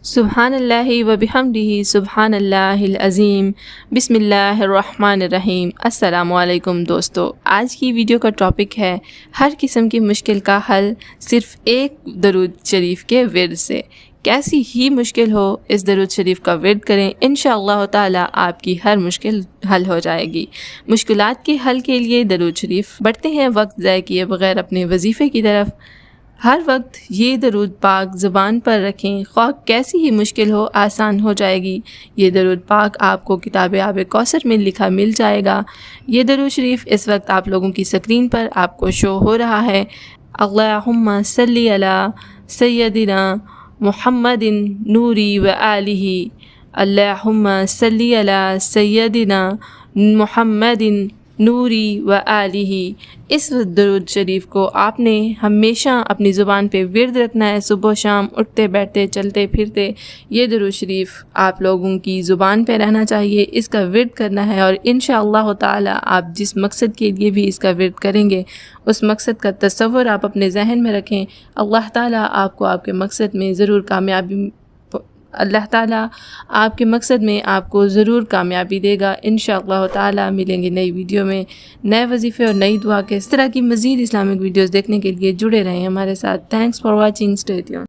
سبحان اللہ و بحمدہ سبحان اللہ العظیم بسم اللہ الرحمن الرحیم۔ السلام علیکم دوستو، آج کی ویڈیو کا ٹاپک ہے ہر قسم کی مشکل کا حل صرف ایک درود شریف کے ورد سے۔ کیسی ہی مشکل ہو اس درود شریف کا ورد کریں، انشاءاللہ تعالی آپ کی ہر مشکل حل ہو جائے گی۔ مشکلات کے حل کے لیے درود شریف پڑھتے ہیں وقت ضائع کیے بغیر اپنے وظیفے کی طرف۔ ہر وقت یہ درود پاک زبان پر رکھیں، خواہ کیسی ہی مشکل ہو آسان ہو جائے گی۔ یہ درود پاک آپ کو کتاب آب کوثر میں لکھا مل جائے گا۔ یہ درود شریف اس وقت آپ لوگوں کی اسکرین پر آپ کو شو ہو رہا ہے۔ اللہم صلی علی سیدنا محمد نوری و آلہ، اللہم صلی علی سیدنا محمد نوری و آلہ۔ اس درود شریف کو آپ نے ہمیشہ اپنی زبان پہ ورد رکھنا ہے، صبح و شام، اٹھتے بیٹھتے چلتے پھرتے یہ درود شریف آپ لوگوں کی زبان پہ رہنا چاہیے، اس کا ورد کرنا ہے، اور انشاءاللہ تعالی آپ جس مقصد کے لیے بھی اس کا ورد کریں گے اس مقصد کا تصور آپ اپنے ذہن میں رکھیں۔ اللہ تعالیٰ آپ کو آپ کے مقصد میں ضرور کامیابی دے گا انشاءاللہ تعالی۔ ملیں گے نئی ویڈیو میں نئے وظیفے اور نئی دعا کے۔ اس طرح کی مزید اسلامک ویڈیوز دیکھنے کے لیے جڑے رہیں ہمارے ساتھ۔ Thanks for watching, stay tuned.